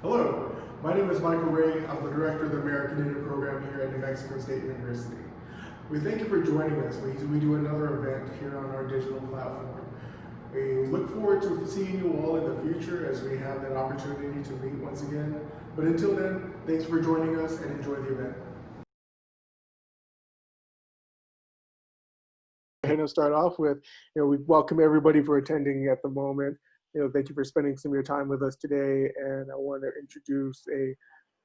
Hello, my name is Michael Ray. I'm the director of the American Indian program here at New Mexico State University. We thank you for joining us. We do another event here on our digital platform. We look forward to seeing you all in the future as we have that opportunity to meet once again. But until then, thanks for joining us and enjoy the event. And to start off with, we welcome everybody for attending at the moment. Thank you for spending some of your time with us today. And I want to introduce a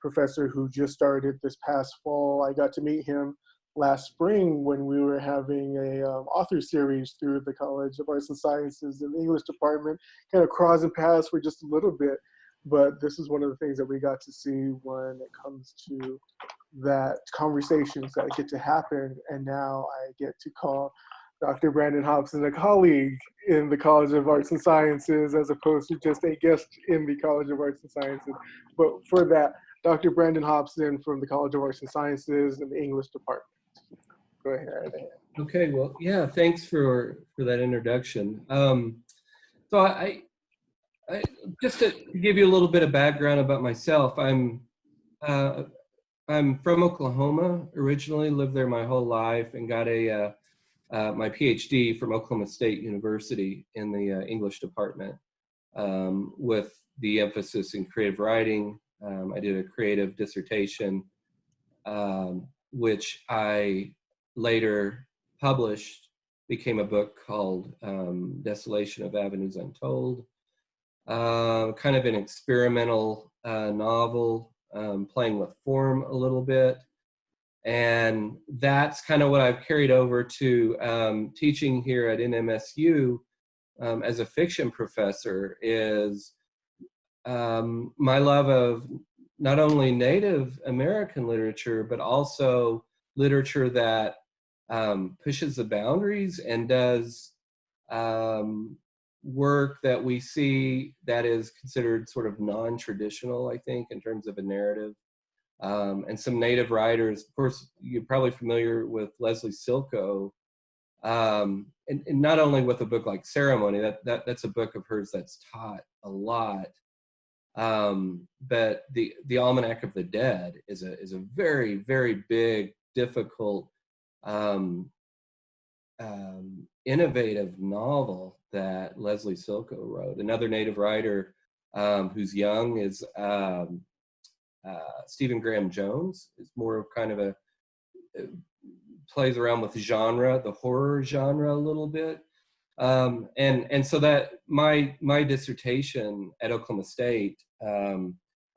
professor who just started this past fall. I got to meet him last spring when we were having a author series through the College of Arts and Sciences in the English department, kind of crossing paths for just a little bit. But this is one of the things that we got to see when it comes to that conversations that get to happen. And now I get to call Dr. Brandon Hobson, a colleague in the College of Arts and Sciences, as opposed to just a guest in the College of Arts and Sciences. But for that, Dr. Brandon Hobson from the College of Arts and Sciences in the English department. Go ahead. Okay, well, yeah, thanks for that introduction. So I just to give you a little bit of background about myself, I'm from Oklahoma originally, lived there my whole life, and got my PhD from Oklahoma State University in the English department with the emphasis in creative writing. I did a creative dissertation, which I later published, became a book called Desolation of Avenues Untold. Kind of an experimental novel, playing with form a little bit. And that's kind of what I've carried over to teaching here at NMSU as a fiction professor, is my love of not only Native American literature, but also literature that pushes the boundaries and does work that we see that is considered sort of non-traditional, I think, in terms of a narrative. And some Native writers, of course, you're probably familiar with Leslie Silko, and not only with a book like Ceremony, that's a book of hers that's taught a lot, but the Almanac of the Dead is a very, very big, difficult, innovative novel that Leslie Silko wrote. Another Native writer who's young is Stephen Graham Jones. Is more of kind of plays around with genre, the horror genre a little bit. And so that my dissertation at Oklahoma State, I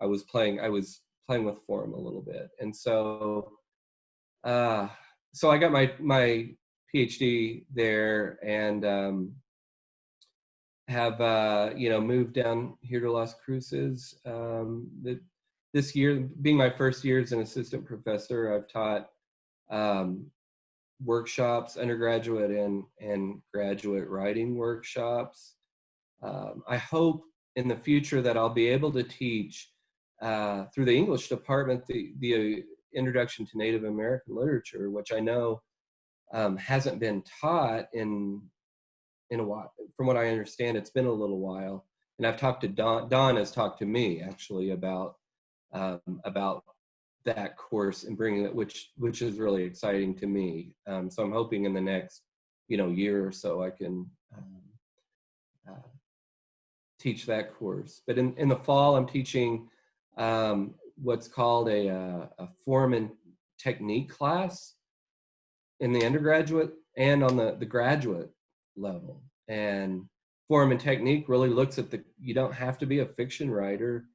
was playing with form a little bit. And so I got my PhD there, and have moved down here to Las Cruces. This year, being my first year as an assistant professor, I've taught workshops, undergraduate and graduate writing workshops. I hope in the future that I'll be able to teach through the English department the Introduction to Native American Literature, which I know hasn't been taught in a while. From what I understand, it's been a little while. And I've talked to Don has talked to me actually about that course and bringing it, which is really exciting to me. So I'm hoping in the next year or so I can teach that course. But in the fall, I'm teaching what's called a form and technique class in the undergraduate and on the graduate level. And form and technique really looks at you don't have to be a fiction writer.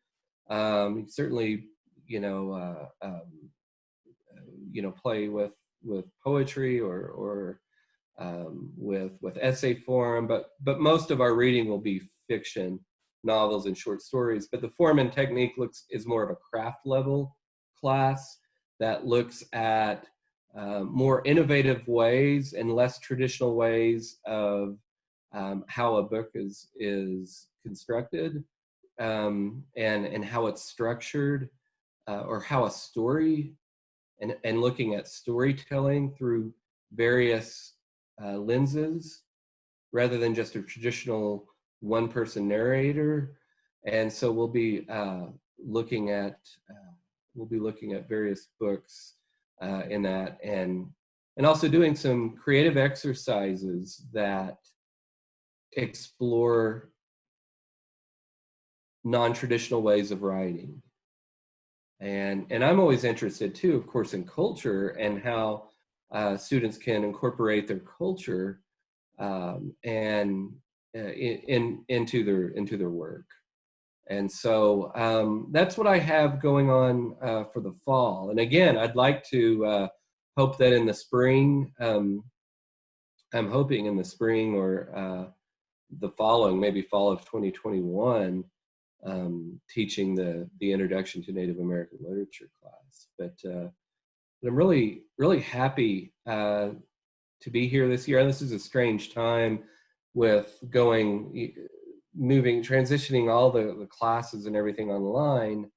You certainly, play with poetry or with essay form, but most of our reading will be fiction, novels and short stories. But the form and technique is more of a craft level class that looks at more innovative ways and less traditional ways of how a book is constructed, and how it's structured, or how a story, and looking at storytelling through various lenses rather than just a traditional one-person narrator. And so we'll be looking at we'll be looking at various books in that, and also doing some creative exercises that explore non-traditional ways of writing. And I'm always interested too, of course, in culture and how students can incorporate their culture and into their work. And so that's what I have going on for the fall. And again, I'd like to hope that in the spring, I'm hoping in the spring or the following, maybe fall of 2021, teaching the Introduction to Native American Literature class. But I'm really, really happy to be here this year. And this is a strange time with transitioning all the classes and everything online.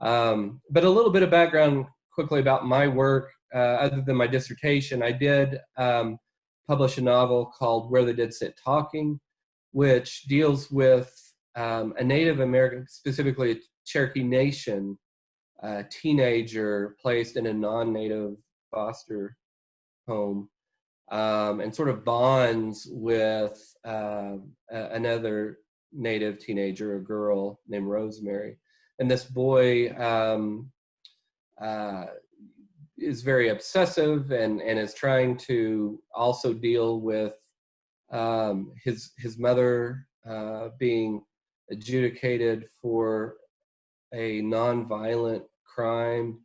But a little bit of background quickly about my work. Other than my dissertation, I did publish a novel called Where the Dead Sit Talking, which deals with a Native American, specifically a Cherokee Nation teenager placed in a non-Native foster home, and sort of bonds with another Native teenager, a girl named Rosemary. And this boy is very obsessive and is trying to also deal with his mother being adjudicated for a nonviolent crime.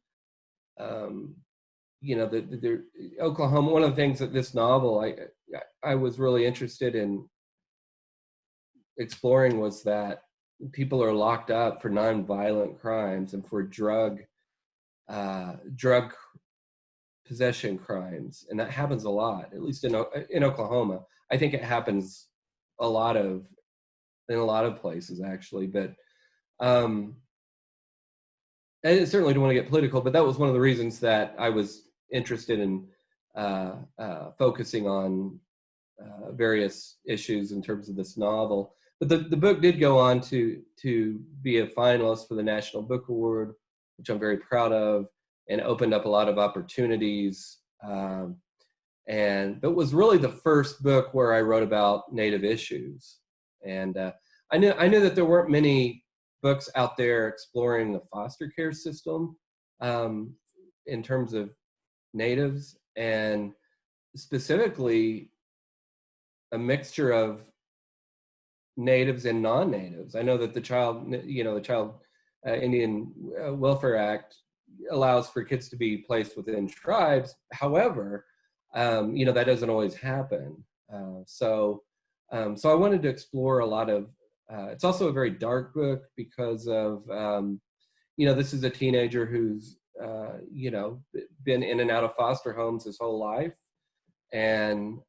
Oklahoma, one of the things that this novel I was really interested in exploring was that people are locked up for nonviolent crimes and for drug possession crimes, and that happens a lot, at least in Oklahoma. I think it happens in a lot of places actually, but I certainly don't want to get political, but that was one of the reasons that I was interested in focusing on various issues in terms of this novel. But the book did go on to be a finalist for the National Book Award, which I'm very proud of, and opened up a lot of opportunities. But it was really the first book where I wrote about Native issues. And I knew that there weren't many books out there exploring the foster care system in terms of Natives, and specifically a mixture of Natives and non-Natives. I know that the Child Indian Welfare Act allows for kids to be placed within tribes. However, that doesn't always happen. So I wanted to explore a lot of. It's also a very dark book because of this is a teenager who's been in and out of foster homes his whole life, and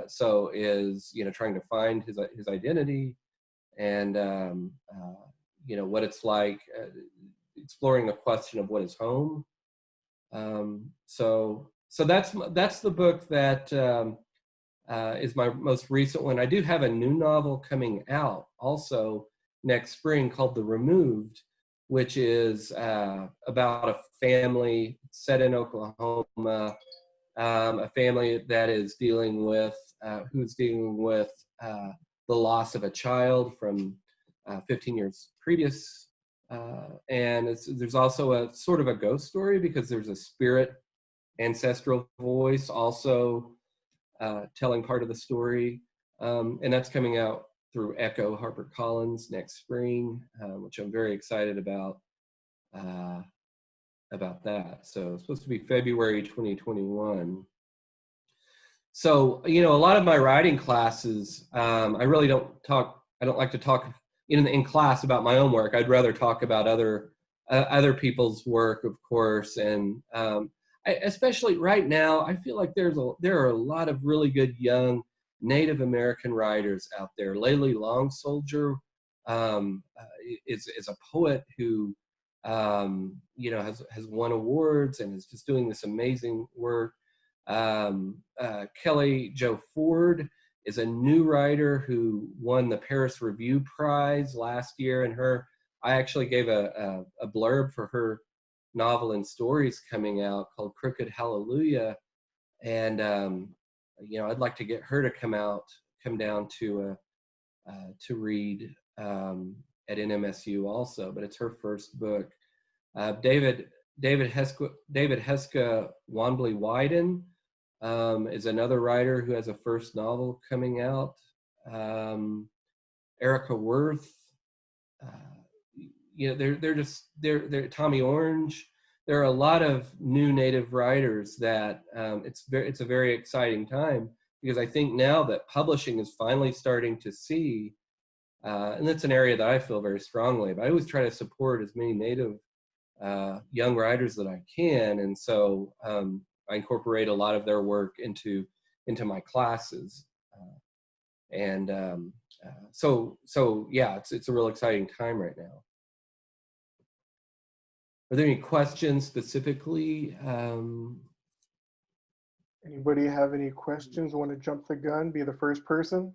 so is trying to find his identity, and what it's like, exploring the question of what is home. So that's the book that is my most recent one. I do have a new novel coming out also next spring called The Removed, which is about a family set in Oklahoma, a family that is dealing with the loss of a child from 15 years previous. And there's also a sort of a ghost story because there's a spirit ancestral voice also telling part of the story. And that's coming out through Echo HarperCollins next spring, which I'm very excited about that. So it's supposed to be February 2021. So, a lot of my writing classes, I don't like to talk in class about my own work. I'd rather talk about other people's work, of course. And especially right now, I feel like there are a lot of really good young Native American writers out there. Layli Long Soldier is a poet who has won awards and is just doing this amazing work. Kelly Jo Ford is a new writer who won the Paris Review Prize last year, and I actually gave a blurb for her novel and stories coming out called Crooked Hallelujah. And, I'd like to get her to come down to read at NMSU also, but it's her first book. David Heska Wanbley Wyden is another writer who has a first novel coming out. Erica Worth, they're Tommy Orange. There are a lot of new Native writers that it's a very exciting time, because I think now that publishing is finally starting to see, and that's an area that I feel very strongly about. I always try to support as many Native young writers that I can, and so I incorporate a lot of their work into my classes, so yeah, it's a real exciting time right now. Are there any questions specifically? Anybody have any questions? Want to jump the gun? Be the first person?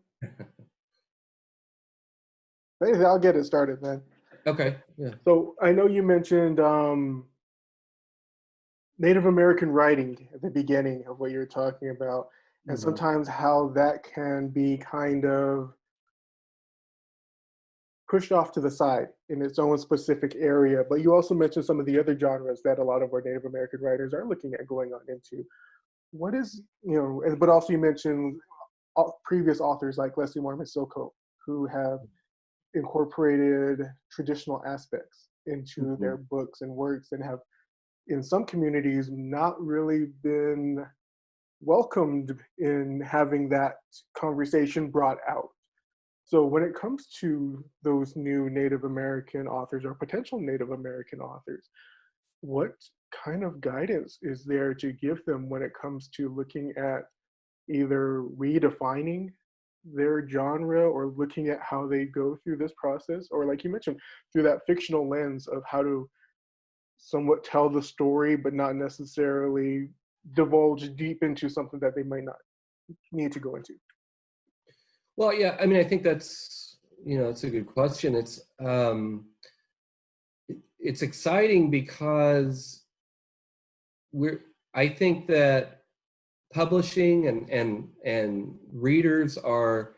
Maybe I'll get it started then. Okay. Yeah. So I know you mentioned Native American writing at the beginning of what you're talking about, and sometimes how that can be kind of pushed off to the side in its own specific area. But you also mentioned some of the other genres that a lot of our Native American writers are looking at going on into. What is, but also you mentioned previous authors like Leslie Marmon Silko, who have incorporated traditional aspects into their books and works, and have, in some communities, not really been welcomed in having that conversation brought out. So when it comes to those new Native American authors or potential Native American authors, what kind of guidance is there to give them when it comes to looking at either redefining their genre or looking at how they go through this process, or like you mentioned, through that fictional lens of how to somewhat tell the story, but not necessarily divulge deep into something that they might not need to go into? Well, yeah, I mean, I think that's, it's a good question. It's exciting because I think that publishing and readers are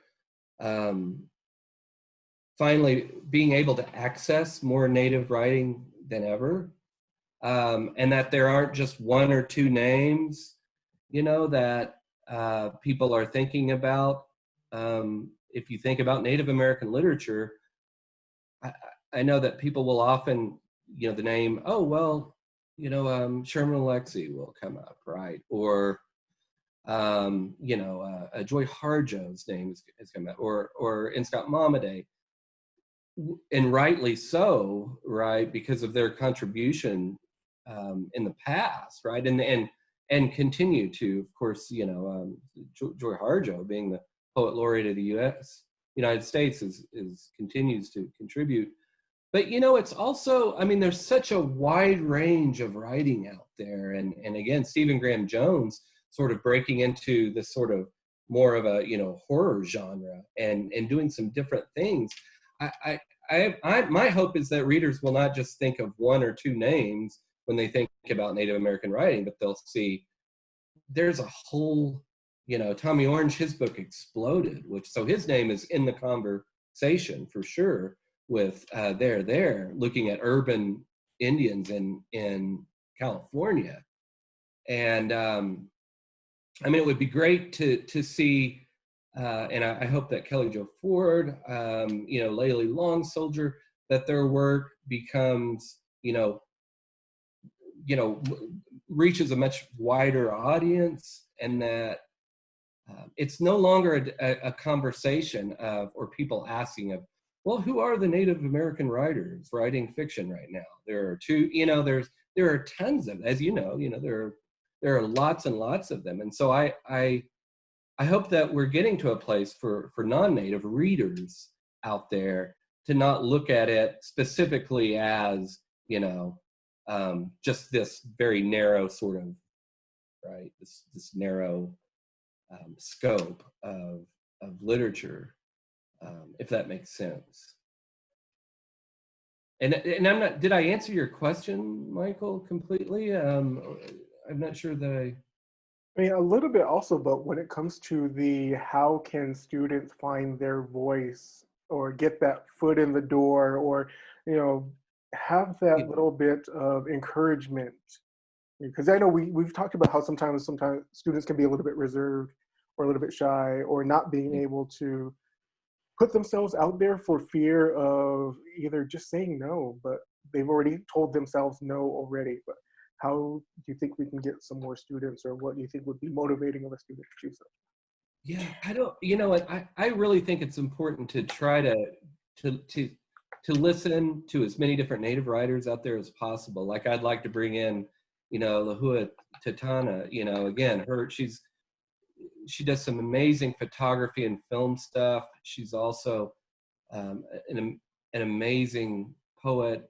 finally being able to access more Native writing than ever, and that there aren't just one or two names, that people are thinking about. If you think about Native American literature, I know that people will often, the name, oh, well, Sherman Alexie will come up, right? Or, Joy Harjo's name has come up, or Scott Momaday. And rightly so, right? Because of their contribution in the past, right? And continue to, of course, Joy Harjo being the poet laureate of the United States continues to contribute. But, it's also, I mean, there's such a wide range of writing out there. And again, Stephen Graham Jones sort of breaking into this sort of more of a, horror genre and doing some different things. My hope is that readers will not just think of one or two names when they think about Native American writing, but they'll see there's a whole, Tommy Orange, his book exploded, so his name is in the conversation for sure with looking at urban Indians in California. And I mean, it would be great to see, and I hope that Kelly Jo Ford, Layli Long Soldier, that their work becomes, reaches a much wider audience, and that it's no longer a conversation or people asking of, well, who are the Native American writers writing fiction right now? There are there are tons of, as there are lots and lots of them. And so I hope that we're getting to a place for non-Native readers out there to not look at it specifically as, just this very narrow sort of, right, this narrow scope of literature, if that makes sense. and I'm not, did I answer your question, Michael, completely? I'm not sure that I mean, a little bit also, but when it comes to the how can students find their voice or get that foot in the door or, you know, have that little bit of encouragement. Because I know we've talked about how sometimes students can be a little bit reserved or a little bit shy or not being able to put themselves out there for fear of either just saying no, but they've already told themselves no already. But how do you think we can get some more students, or what do you think would be motivating of a student to choose them? yeah, I don't, you know what, I really think it's important to try to, to, to listen to as many different Native writers out there as possible. Like I'd like to bring in, you know, Lahua Tatana, you know, again, she does some amazing photography and film stuff. She's also an amazing poet.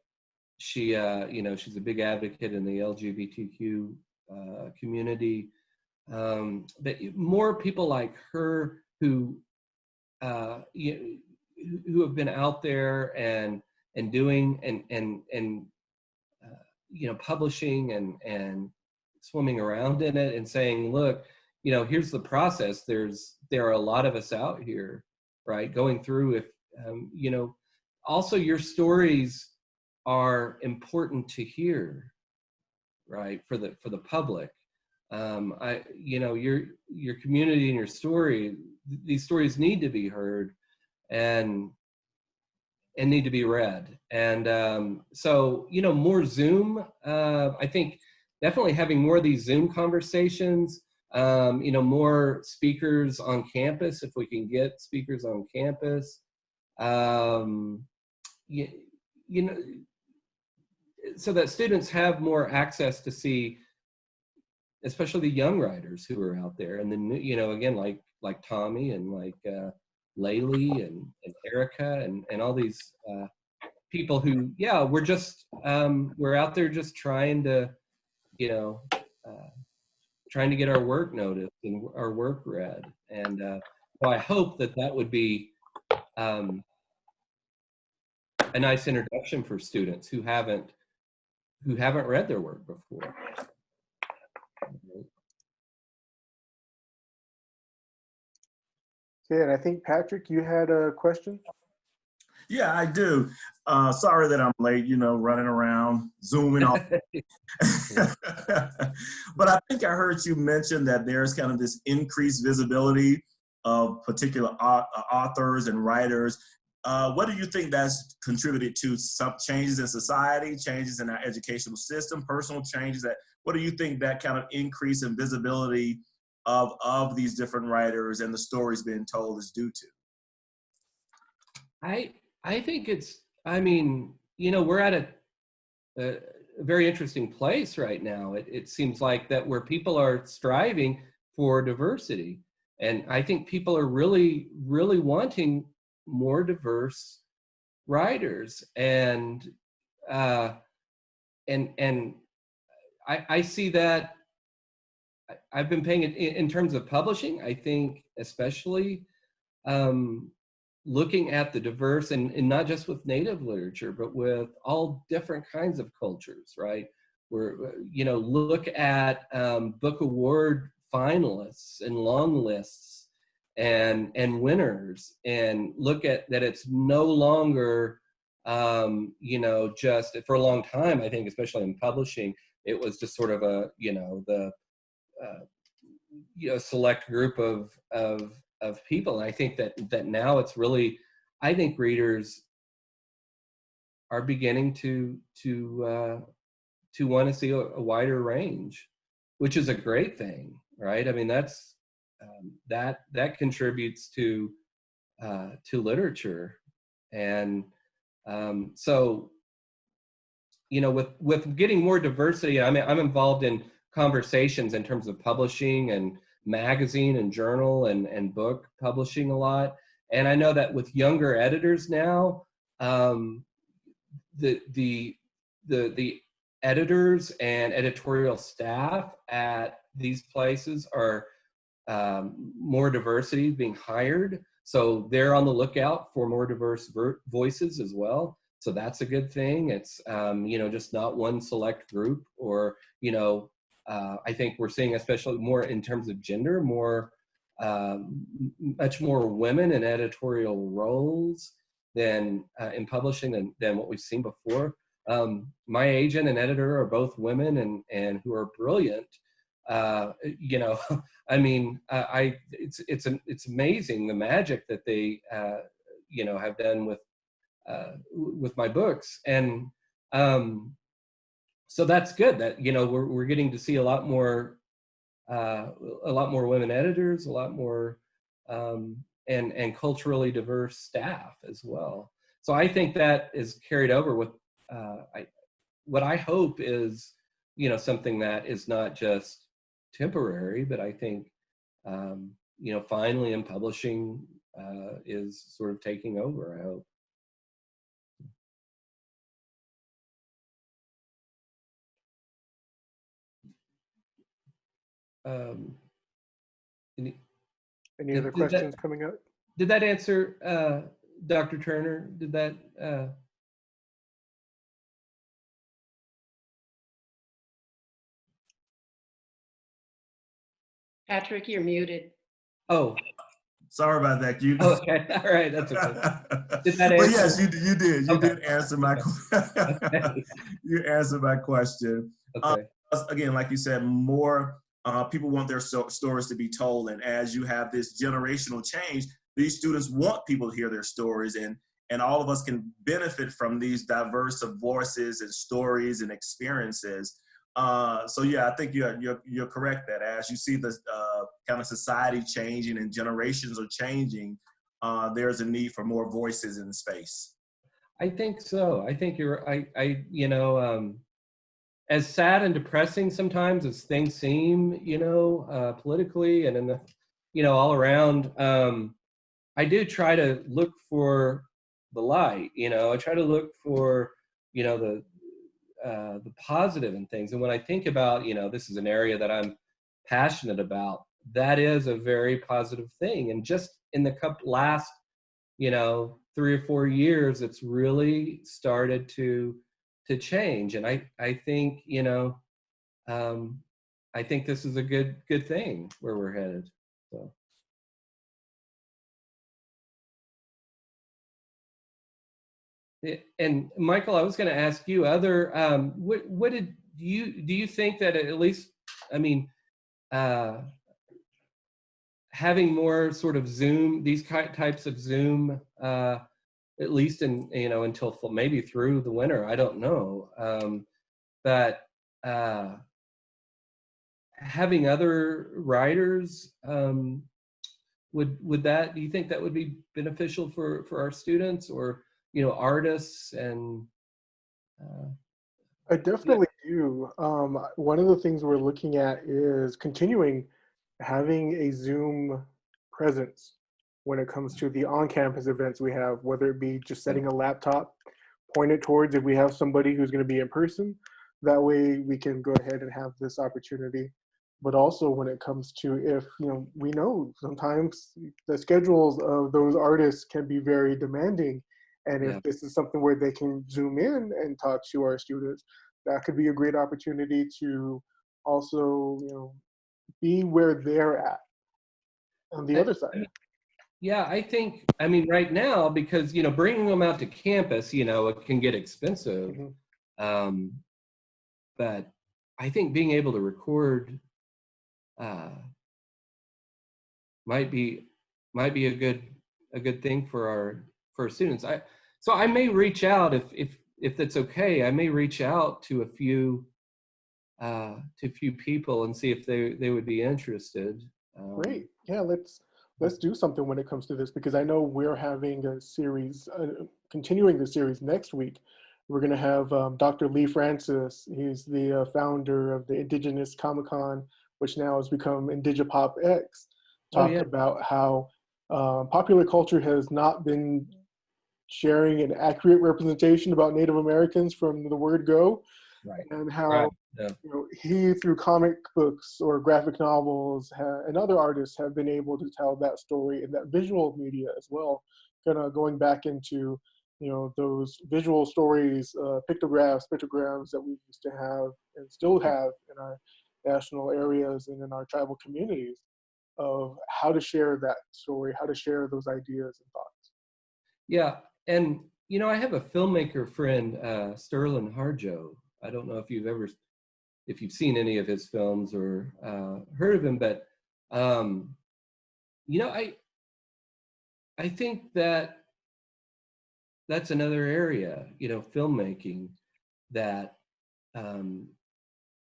She, you know, she's a big advocate in the LGBTQ community. But more people like her who, who have been out there and doing and you know, publishing and swimming around in it and saying, look, you know, here's the process. There are a lot of us out here, right, going through. If you know, also your stories are important to hear, right, for the public. You know, your community and your story, these stories need to be heard and need to be read. And so, you know, more Zoom. I think definitely having more of these Zoom conversations. You know, more speakers on campus if we can get speakers on campus. You, you know, so that students have more access to see, especially the young writers who are out there, and then, you know, again, like Tommy and like Laylee and Erica and all these people who, yeah, we're out there just trying to, you know, trying to get our work noticed and our work read. And so I hope that would be a nice introduction for students who haven't read their work before. Okay, and I think Patrick, you had a question. Yeah, I do. Sorry that I'm late, you know, running around, zooming off. But I think I heard you mention that there's kind of this increased visibility of particular authors and writers. What do you think that's contributed to? Some changes in society, changes in our educational system, personal changes? What do you think that kind of increase in visibility of these different writers and the stories being told is due to? I think it's, I mean, you know, we're at a very interesting place right now. It seems like that where people are striving for diversity. And I think people are really, really wanting more diverse writers. And I see that. I've been paying it in terms of publishing. I think especially looking at the diverse and not just with Native literature, but with all different kinds of cultures, right? Where, you know, look at book award finalists and long lists and winners, and look at that it's no longer, you know, just for a long time, I think, especially in publishing, it was just sort of a, you know, the you know, select group of people. And I think that now it's really, I think readers are beginning to want to see a wider range, which is a great thing, right? I mean, that's that contributes to literature. And so, you know, with getting more diversity, I mean, I'm involved in conversations in terms of publishing and magazine and journal and book publishing a lot. And I know that with younger editors now, the editors and editorial staff at these places are more diversity being hired. So they're on the lookout for more diverse voices as well. So that's a good thing. It's, just not one select group, or, I think we're seeing, especially more in terms of gender, much more women in editorial roles than in publishing than what we've seen before. My agent and editor are both women and who are brilliant. I mean, it's amazing the magic that they have done with my books, and so that's good that we're getting to see a lot more women editors, a lot more and culturally diverse staff as well. So I think that is carried over with what I hope is something that is not just temporary, but I think finally in publishing is sort of taking over, I hope. Any other questions coming up? Did that answer, Dr. Turner? Did that? Patrick, you're muted. Oh. Sorry about that. Okay. All right. That's okay. Did that answer? But yes, you did. You Okay. did answer my Okay. You answered my question. Okay. Again, like you said, more people want their stories to be told, and as you have this generational change, these students want people to hear their stories, and all of us can benefit from these diverse of voices and stories and experiences. So yeah, I think you're correct that as you see the kind of society changing and generations are changing, there's a need for more voices in space. I think so. I think you're. As sad and depressing sometimes as things seem, politically and in the, all around, I do try to look for the light. I try to look for, the positive in things. And when I think about, this is an area that I'm passionate about, that is a very positive thing. And just in the last, 3 or 4 years, it's really started to change. And I think, I think this is a good thing where we're headed. So. And Michael, I was going to ask you what do you think that at least, I mean, having more sort of Zoom, these types of Zoom, at least in, until maybe through the winter, I don't know. But having other writers, would that, do you think that would be beneficial for our students, or, artists and? I definitely do. One of the things we're looking at is continuing having a Zoom presence when it comes to the on-campus events we have, whether it be just setting a laptop pointed towards if we have somebody who's going to be in person. That way we can go ahead and have this opportunity. But also when it comes to if, we know sometimes the schedules of those artists can be very demanding. And if this is something where they can Zoom in and talk to our students, that could be a great opportunity to also, be where they're at on the other side. Yeah, I think, right now, because, bringing them out to campus, it can get expensive. Mm-hmm. But I think being able to record might be a good thing for our students. So I may reach out if that's okay. I may reach out to a few people and see if they would be interested. Great. Yeah, let's do something when it comes to this, because I know we're having a series, continuing the series next week. We're going to have Dr. Lee Francis. He's the founder of the Indigenous Comic-Con, which now has become Indigipop X, talk about how popular culture has not been sharing an accurate representation about Native Americans from the word go. Right. And how he, through comic books or graphic novels and other artists, have been able to tell that story in that visual media as well, kind of going back into those visual stories, pictograms that we used to have and still have in our national areas and in our tribal communities, of how to share that story, how to share those ideas and thoughts. Yeah, and I have a filmmaker friend, Sterling Harjo. I don't know if you've seen any of his films or heard of him, but I think that's another area, filmmaking, that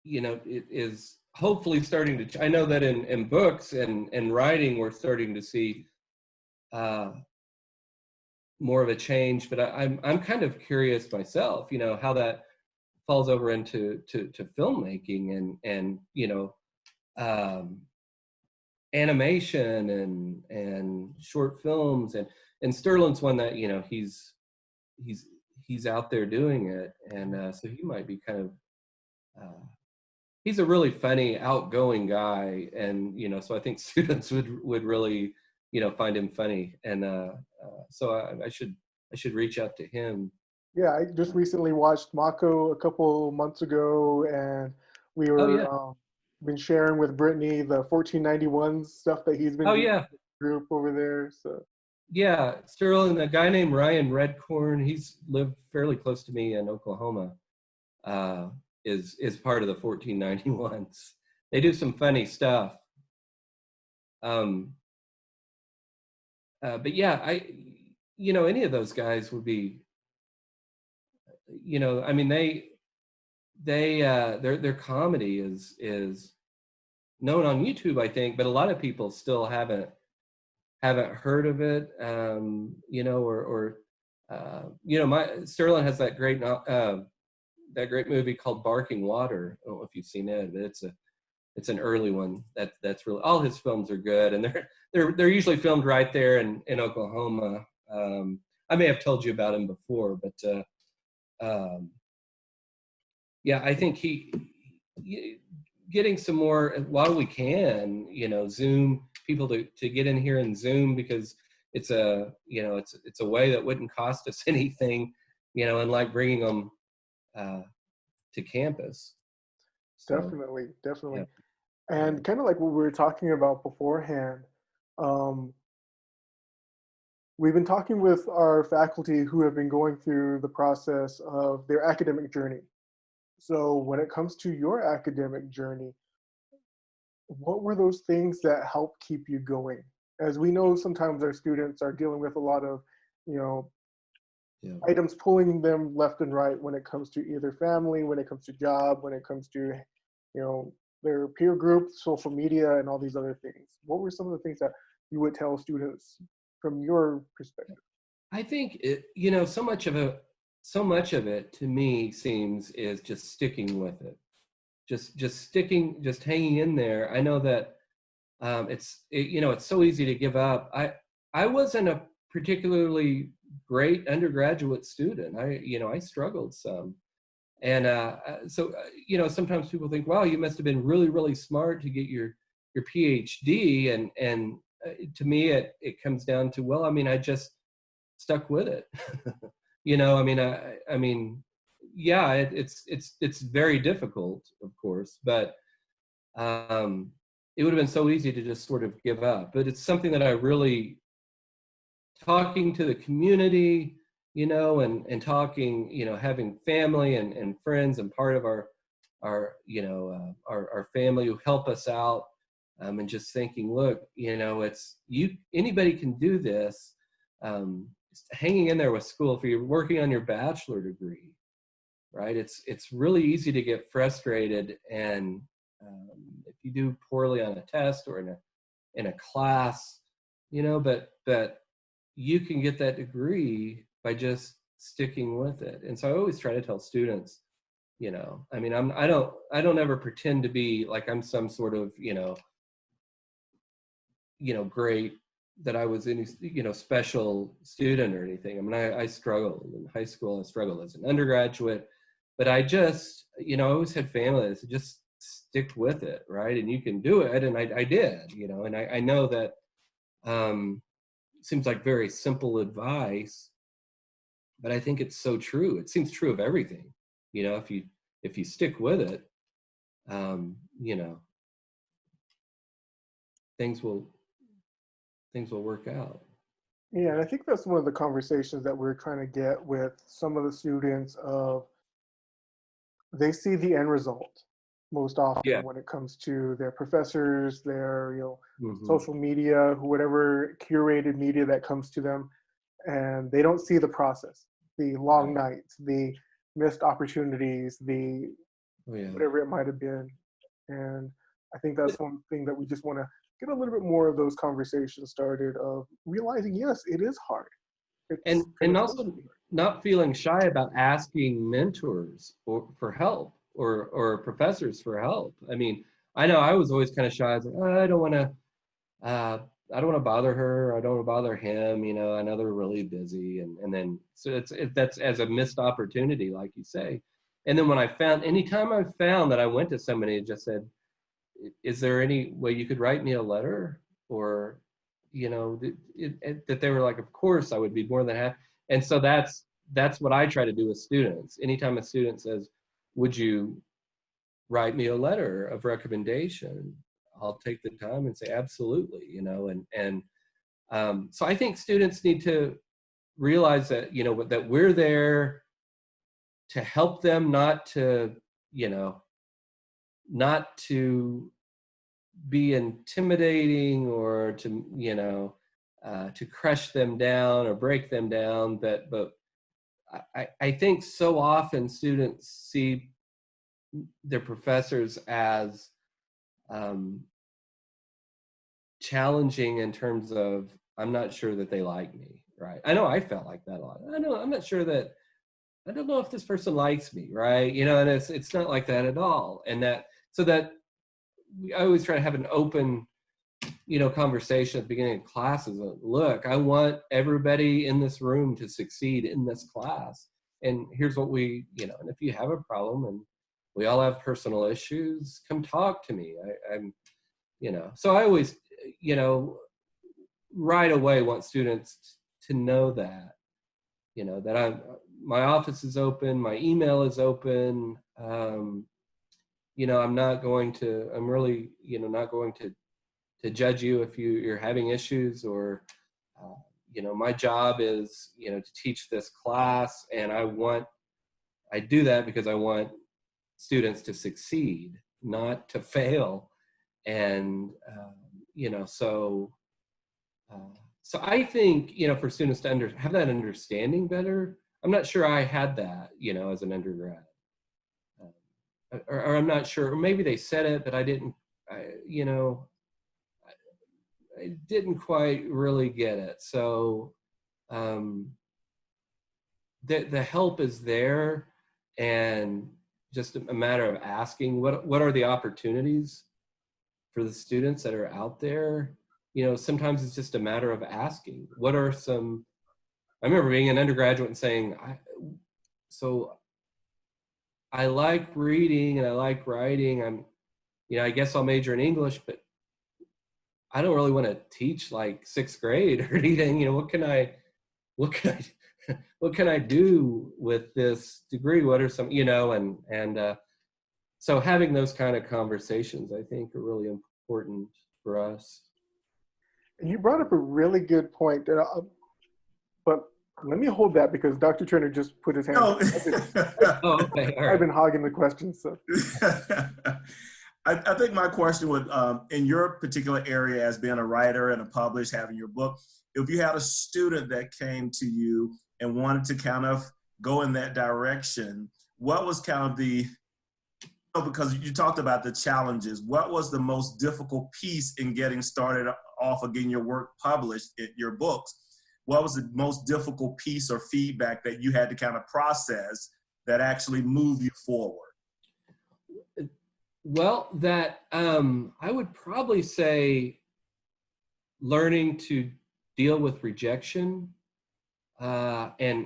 it is hopefully starting to. I know that in books and writing, we're starting to see more of a change, but I'm kind of curious myself, how that falls over into filmmaking and um, animation and short films, and Sterling's one that he's out there doing it, and so he might be kind of he's a really funny, outgoing guy, and so I think students would really find him funny, and so I should reach out to him. Yeah, I just recently watched Mako a couple months ago, and we Oh were yeah. been sharing with Brittany the 1491 stuff that he's been Oh doing yeah. with the group over there. So Yeah, Sterling, a guy named Ryan Redcorn, he's lived fairly close to me in Oklahoma, is part of the 1491s. They do some funny stuff. But yeah, any of those guys would be, I mean, their comedy is known on YouTube, I think, but a lot of people still haven't heard of it, my Sterling has that great movie called Barking Water. I don't know if you've seen it, but it's an early one that's really, all his films are good, and they're usually filmed right there in Oklahoma. I may have told you about him before, but yeah, I think he getting some more while we can, Zoom people to get in here and Zoom, because it's a it's a way that wouldn't cost us anything, and like bringing them to campus. So definitely, yeah. and kind of like what we were talking about beforehand. Um, we've been talking with our faculty who have been going through the process of their academic journey. So when it comes to your academic journey, what were those things that help keep you going? As we know, sometimes our students are dealing with a lot of, you know, Yeah. items pulling them left and right when it comes to either family, when it comes to job, when it comes to, their peer group, social media, and all these other things. What were some of the things that you would tell students from your perspective? I think so much of it to me seems is just sticking with it, just hanging in there. I know that it's so easy to give up. I wasn't a particularly great undergraduate student. I struggled some, and so sometimes people think, wow, you must have been really, really smart to get your PhD, and to me it comes down to, well, I mean, I just stuck with it. I mean, yeah, it's very difficult, of course, but it would have been so easy to just sort of give up. But it's something that I really, talking to the community, and talking, having family and friends and part of our family who help us out, and just thinking, look, anybody can do this. Hanging in there with school, if you're working on your bachelor degree, right? It's really easy to get frustrated, and if you do poorly on a test or in a class, but you can get that degree by just sticking with it. And so I always try to tell students, I mean, I don't ever pretend to be like I'm some sort of great, that I was any special student or anything. I mean, I struggled in high school. I struggled as an undergraduate, but I just I always had family that said, just stick with it, right? And you can do it, and I did, and I know that seems like very simple advice, but I think it's so true. It seems true of everything. You know, if you stick with it, you know, things will work out. Yeah, and I think that's one of the conversations that we're trying to get with some of the students of they see the end result most often Yeah. when it comes to their professors, their Mhm. social media, whatever curated media that comes to them, and they don't see the process, the long nights, the missed opportunities, the Oh, yeah. whatever it might have been. And I think that's one thing that we just want to get a little bit more of those conversations started of realizing, yes, it is hard. And also not feeling shy about asking mentors for help or professors for help. I mean, I know I was always kind of shy. I was like, oh, I don't want to bother her. I don't want to bother him. You know, I know they're really busy. And then, so that's as a missed opportunity, like you say. And then when anytime I found that I went to somebody and just said, is there any way you could write me a letter? Or, you know, that they were like, of course I would be more than happy. And so that's what I try to do with students. Anytime a student says, would you write me a letter of recommendation, I'll take the time and say, absolutely, you know, so I think students need to realize that, you know, that we're there to help them, not to, you know, not to be intimidating or to, you know, to crush them down or break them down. But I think so often students see their professors as challenging in terms of, I'm not sure that they like me, right? I know I felt like that a lot. I'm not sure that, I don't know if this person likes me, right? You know, and it's not like that at all. And I always try to have an open, you know, conversation at the beginning of classes. Look, I want everybody in this room to succeed in this class. And here's what and if you have a problem, and we all have personal issues, come talk to me. I'm, you know, so I always, you know, right away want students to know that, you know, that my office is open, my email is open. You know, I'm really, you know, not going to judge you if you're having issues, or, you know, my job is, you know, to teach this class, and I do that because I want students to succeed, not to fail. And, you know, so I think, you know, for students to have that understanding better, I'm not sure I had that, you know, as an undergrad. Or I'm not sure, or maybe they said it, but I didn't, you know, I didn't quite really get it. So the help is there, and just a matter of asking what are the opportunities for the students that are out there. You know, sometimes it's just a matter of asking, what are some, I remember being an undergraduate and saying, so I like reading and I like writing. You know, I guess I'll major in English, but I don't really want to teach like sixth grade or anything. You know, what can I do with this degree? What are some, you know, and so having those kind of conversations, I think, are really important for us. And you brought up a really good point, but let me hold that because Dr. Turner just put his hand up. Okay, all right. I've been hogging the questions. So. I think my question would, in your particular area as being a writer and a publisher, having your book, if you had a student that came to you and wanted to kind of go in that direction, what was kind of because you talked about the challenges, what was the most difficult piece in getting started off of getting your work published, your books? What was the most difficult piece or feedback that you had to kind of process that actually moved you forward? Well, that I would probably say learning to deal with rejection, and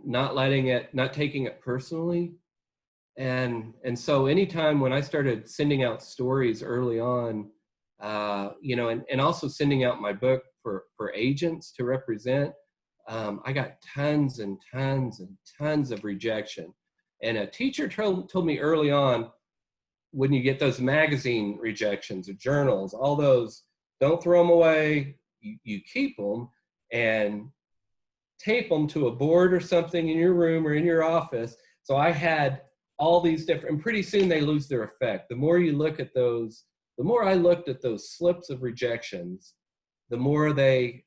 not taking it personally. And so anytime when I started sending out stories early on, you know, and also sending out my book for agents to represent, I got tons and tons and tons of rejection. And a teacher told me early on, when you get those magazine rejections or journals, all those, don't throw them away. You keep them and tape them to a board or something in your room or in your office. So I had all these different, and pretty soon they lose their effect. The more you look at those, the more I looked at those slips of rejections, the more they,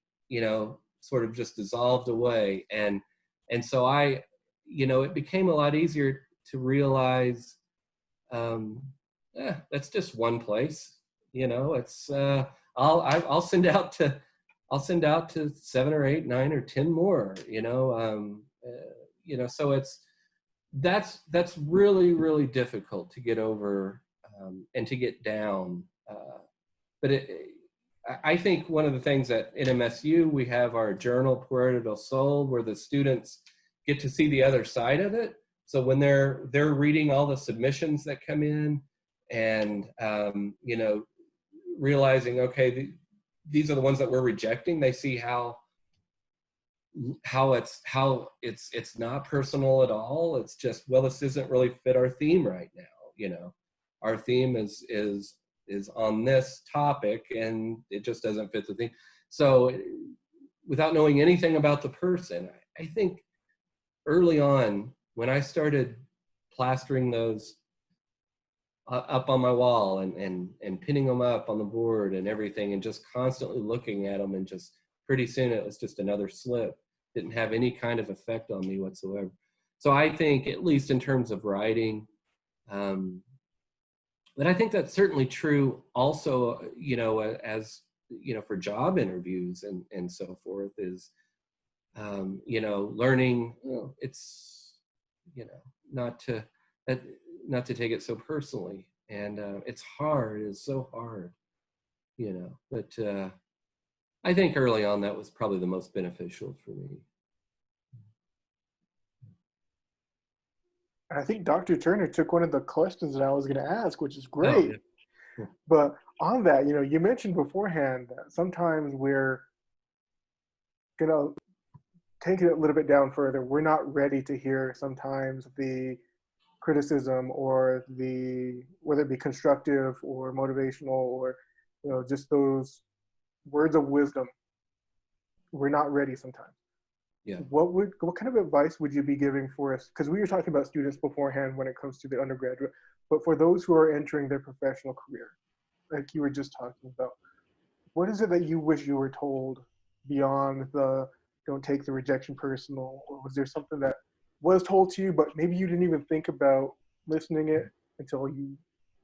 sort of just dissolved away. And so it became a lot easier to realize, that's just one place. It's I'll send out to 7 or 8, 9 or 10 more. So that's really, really difficult to get over, and to get down. But I think one of the things at NMSU, we have our journal Puerta del Sol, where the students get to see the other side of it. So when they're reading all the submissions that come in, and realizing, okay, these are the ones that we're rejecting, they see how it's not personal at all. It's just, well, this doesn't really fit our theme right now. Our theme is on this topic, and it just doesn't fit the theme. So without knowing anything about the person, I think early on, when I started plastering those up on my wall and pinning them up on the board and everything, and just constantly looking at them, and just pretty soon it was just another slip. Didn't have any kind of effect on me whatsoever. So I think, at least in terms of writing, but I think that's certainly true also, as, for job interviews and so forth, is, learning, it's, not to take it so personally. And it's hard, it's so hard, but I think early on that was probably the most beneficial for me. I think Dr. Turner took one of the questions that I was going to ask, which is Oh, great. yeah. Cool. But on that, you mentioned beforehand that sometimes we're going to take it a little bit down further. We're not ready to hear sometimes the criticism, or whether it be constructive or motivational, or just those words of wisdom. We're not ready sometimes. Yeah. What kind of advice would you be giving for us? Because we were talking about students beforehand when it comes to the undergraduate, but for those who are entering their professional career, like you were just talking about, what is it that you wish you were told beyond the don't take the rejection personal? Or was there something that was told to you, but maybe you didn't even think about listening it until you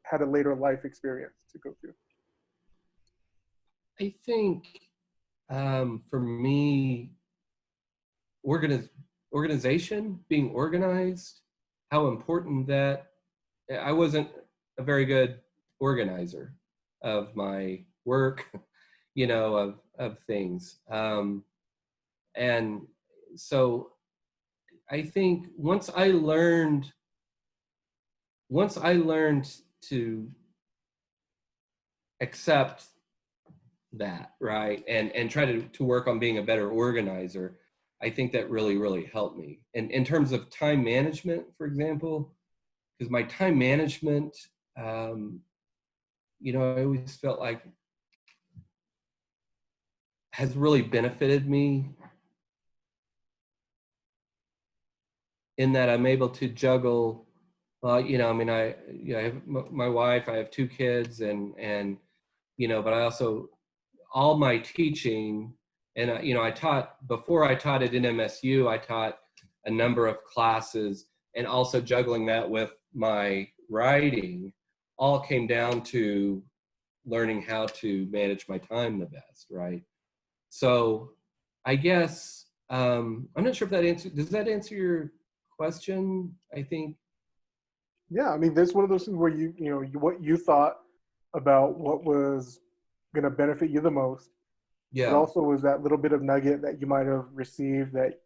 had a later life experience to go through? I think for me, organization, being organized, how important that. I wasn't a very good organizer of my work, of things. And so I think once I learned to accept that, right, and try to work on being a better organizer, I think that really, really helped me. And in terms of time management, for example, because my time management, I always felt like has really benefited me, in that I'm able to juggle. I have my wife, I have 2 kids, and but I also, all my teaching, and I taught, before I taught at NMSU, I taught a number of classes, and also juggling that with my writing, all came down to learning how to manage my time the best, right? So I guess, I'm not sure if does that answer your question? I think. Yeah, I mean, there's one of those things where what you thought about what was going to benefit you the most. Yeah. But also was that little bit of nugget that you might have received that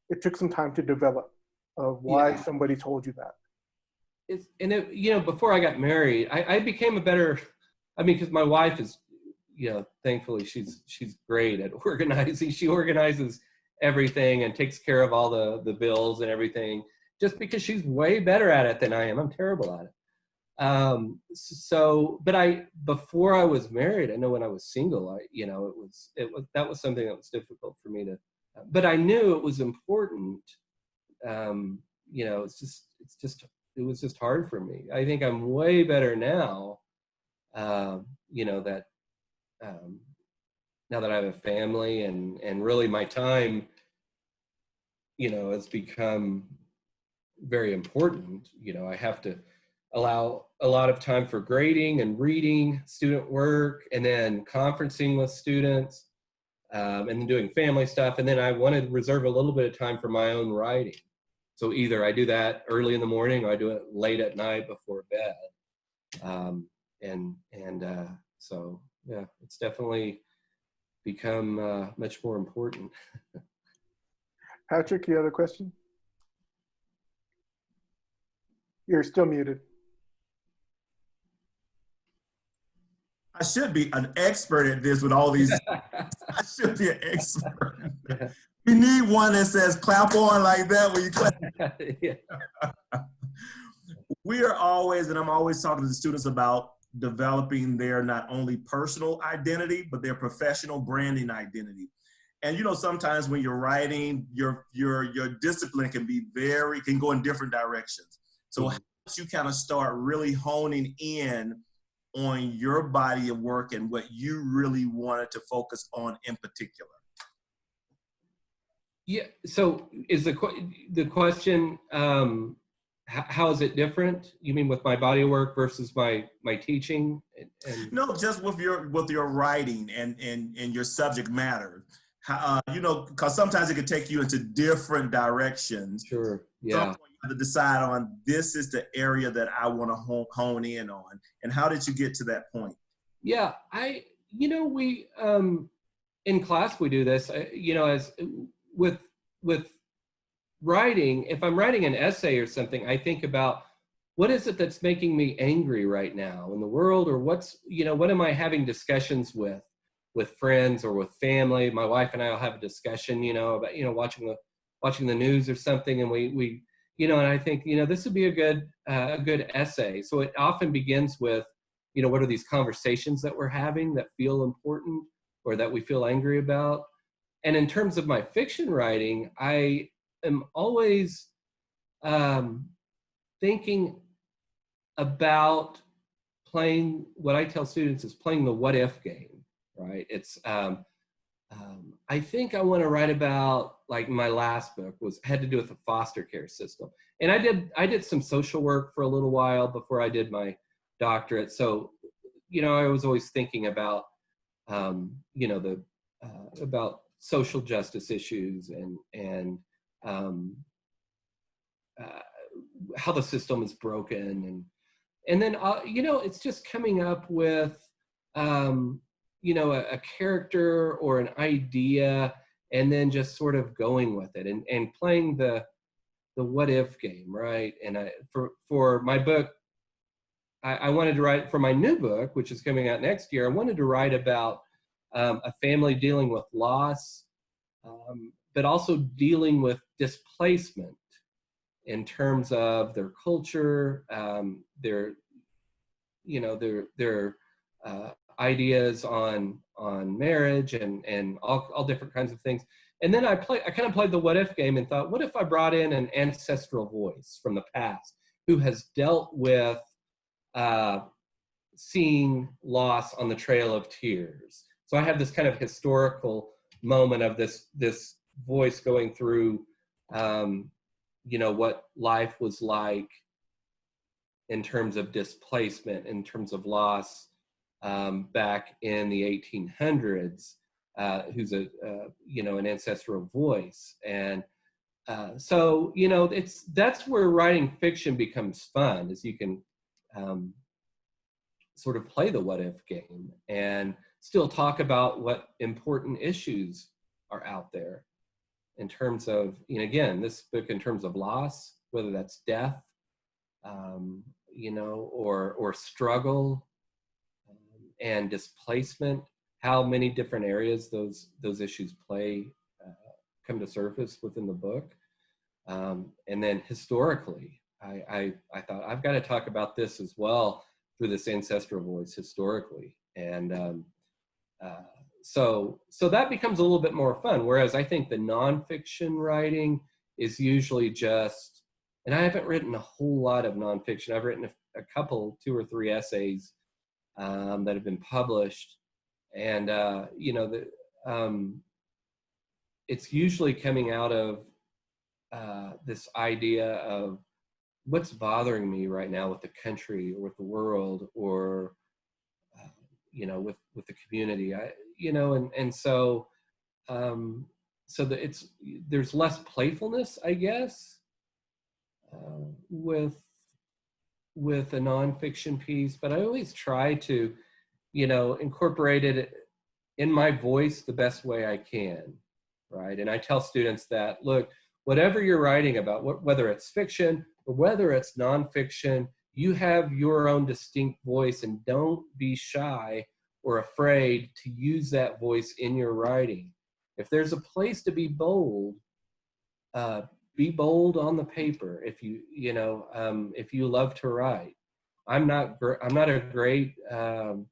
it took some time to develop, of why somebody told you that. Before I got married, I became a better, because my wife is, thankfully she's great at organizing. She organizes everything and takes care of all the bills and everything, just because she's way better at it than I am. I'm terrible at it. But before I was married, I know when I was single, that was something that was difficult for me to, but I knew it was important. It was just hard for me. I think I'm way better now, that now that I have a family and really my time, has become very important. I have to allow a lot of time for grading and reading student work, and then conferencing with students, and then doing family stuff. And then I want to reserve a little bit of time for my own writing. So either I do that early in the morning or I do it late at night before bed. So yeah, it's definitely become much more important. Patrick, you have a question? You're still muted. I should be an expert at this with all these. I should be an expert. We need one that says clap on like that when you clap. Yeah. We are always, and I'm always talking to the students about developing their not only personal identity, but their professional branding identity. And sometimes when you're writing, your discipline can go in different directions. So how did you kind of start really honing in on your body of work and what you really wanted to focus on in particular? Yeah. So is the question, how is it different? You mean with my body of work versus my teaching? No, just with your writing and your subject matter. Because sometimes it could take you into different directions. Sure. Yeah. So you have to decide on, this is the area that I want to hone in on. And how did you get to that point? Yeah, we in class we do this. As with writing, if I'm writing an essay or something, I think about what is it that's making me angry right now in the world, or what am I having discussions with friends or with family. My wife and I will have a discussion, about watching the news or something, and we and I think this would be a good essay. So it often begins with what are these conversations that we're having that feel important or that we feel angry about. And in terms of my fiction writing, I am always thinking about playing, what I tell students is playing the what if game, right? It's I think I want to write about, like, my last book had to do with the foster care system, and I did some social work for a little while before I did my doctorate. So I was always thinking about about social justice issues and how the system is broken, and then it's just coming up with a character or an idea, and then just sort of going with it and playing the what if game, right? And for my book, I wanted to write, for my new book, which is coming out next year, I wanted to write about a family dealing with loss, but also dealing with displacement in terms of their culture, their ideas on marriage and all different kinds of things. And then I kind of played the what if game and thought, what if I brought in an ancestral voice from the past who has dealt with seeing loss on the Trail of Tears. So I have this kind of historical moment of this voice going through, what life was like in terms of displacement, in terms of loss, back in the 1800s, who's an ancestral voice. And so that's where writing fiction becomes fun, is you can sort of play the what if game and still talk about what important issues are out there in terms of, again, this book in terms of loss, whether that's death, or struggle, and displacement, how many different areas those issues come to surface within the book. And then historically, I thought I've got to talk about this as well through this ancestral voice historically. And so that becomes a little bit more fun. Whereas I think the nonfiction writing is usually just, and I haven't written a whole lot of nonfiction. I've written a couple, 2 or 3 essays that have been published. And, it's usually coming out of this idea of what's bothering me right now with the country or with the world or, with the community, so that there's less playfulness, I guess, with a nonfiction piece, but I always try to, incorporate it in my voice the best way I can, right? And I tell students that, look, whatever you're writing about, whether it's fiction or whether it's nonfiction, you have your own distinct voice, and don't be shy or afraid to use that voice in your writing. If there's a place to be bold on the paper. If you love to write, I'm not a great, I'm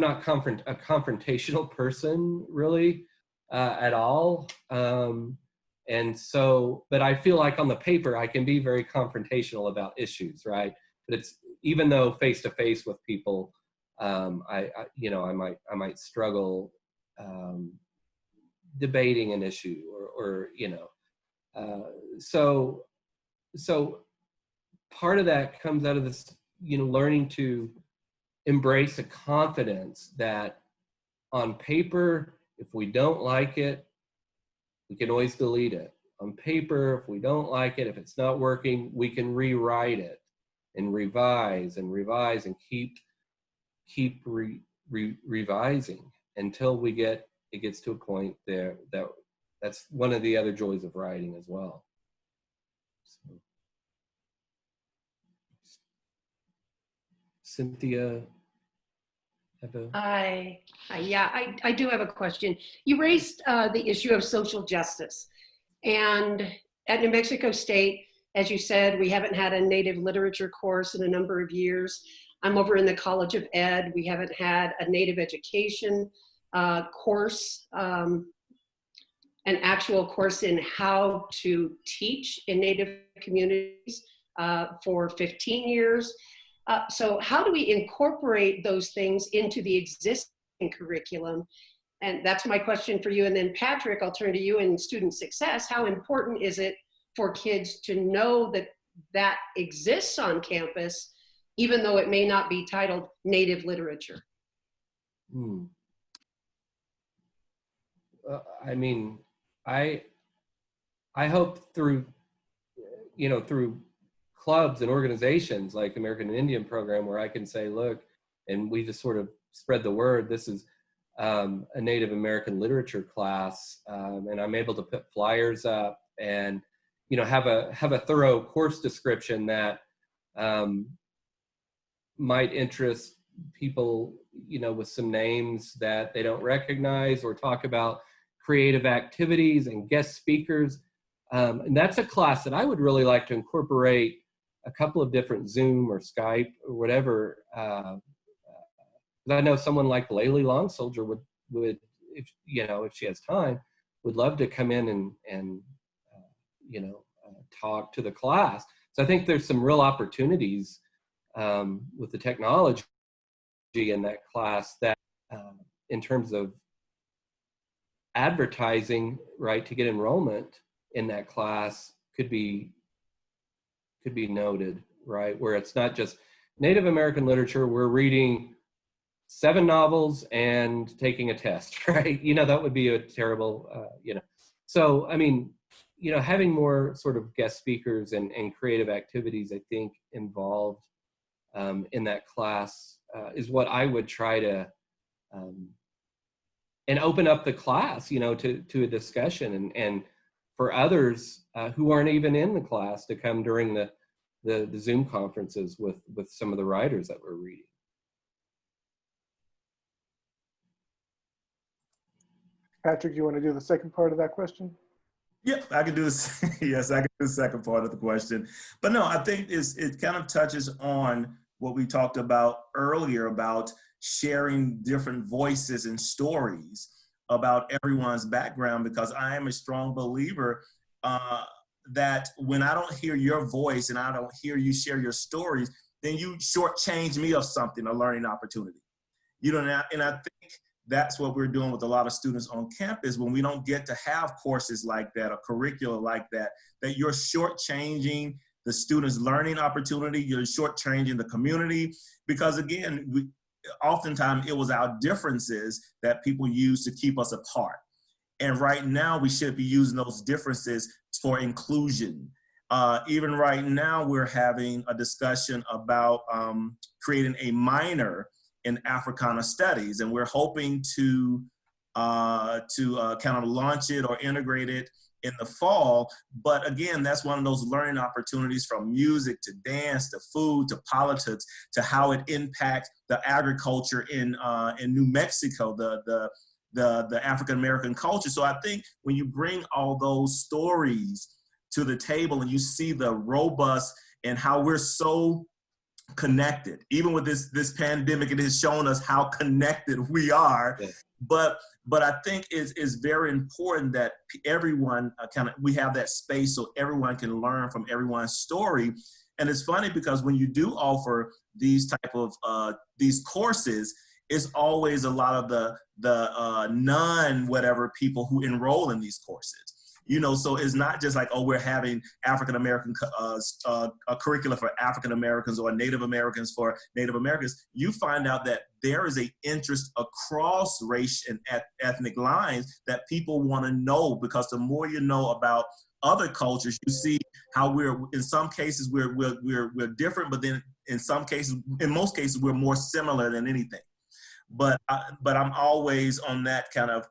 not a confrontational person really at all. And so, but I feel like on the paper, I can be very confrontational about issues, right? But it's, even though face to face with people, I might struggle debating an issue so part of that comes out of this, learning to embrace a confidence that on paper, if we don't like it, we can always delete it. On paper, if we don't like it, if it's not working, we can rewrite it and revise and keep revising until it gets to a point there that's one of the other joys of writing as well. So, Cynthia, I do have a question. You raised the issue of social justice. And at New Mexico State, as you said, we haven't had a Native literature course in a number of years. I'm over in the College of Ed. We haven't had a Native education course, an actual course in how to teach in Native communities for 15 years. So how do we incorporate those things into the existing curriculum? And that's my question for you. And then Patrick, I'll turn to you in student success. How important is it for kids to know that that exists on campus, even though it may not be titled Native literature? I mean, I hope through clubs and organizations like American Indian Program, where I can say, look, and we just sort of spread the word, this is a Native American literature class, and I'm able to put flyers up and have a thorough course description that might interest people with some names that they don't recognize, or talk about creative activities and guest speakers. And that's a class that I would really like to incorporate a couple of different Zoom or Skype or whatever. I know someone like Laylee Long Soldier would if she has time, would love to come in and talk to the class. So I think there's some real opportunities with the technology in that class that in terms of advertising, right, to get enrollment in that class could be noted, right, where it's not just Native American literature, we're reading 7 novels and taking a test, right? That would be a terrible, So, I mean, having more sort of guest speakers and creative activities, I think, involved in that class is what I would try to, and open up the class, to a discussion and for others who aren't even in the class to come during the Zoom conferences with some of the writers that we're reading. Patrick, you want to do the second part of that question? Yep, I can do this. Yes, I can do the second part of the question. But no, I think it kind of touches on what we talked about earlier about sharing different voices and stories about everyone's background, because I am a strong believer uh, that when I don't hear your voice and I don't hear you share your stories, then you shortchange me of something, a learning opportunity. You know, and I think that's what we're doing with a lot of students on campus when we don't get to have courses like that, a curricula like that, that you're shortchanging the students' learning opportunity, you're shortchanging the community, because again, oftentimes it was our differences that people use to keep us apart. And right now we should be using those differences for inclusion. Even right now, we're having a discussion about creating a minor in Africana Studies, and we're hoping to kind of launch it or integrate it in the fall. But again, that's one of those learning opportunities, from music to dance to food to politics to how it impacts the agriculture in New Mexico, the African American culture. So I think when you bring all those stories to the table and you see the robust and how we're so connected, even with this pandemic, it has shown us how connected we are. Yeah. But I think it's very important that everyone we have that space so everyone can learn from everyone's story. And it's funny because when you do offer these type of these courses, it's always a lot of the non-whatever people who enroll in these courses. You know, so it's not just like, oh, we're having African-American a curricula for African-Americans or Native Americans for Native Americans. You find out that there is an interest across race and ethnic lines that people want to know, because the more you know about other cultures, you see how we're, in some cases, we're different, but then in most cases, we're more similar than anything. But I'm always on that kind of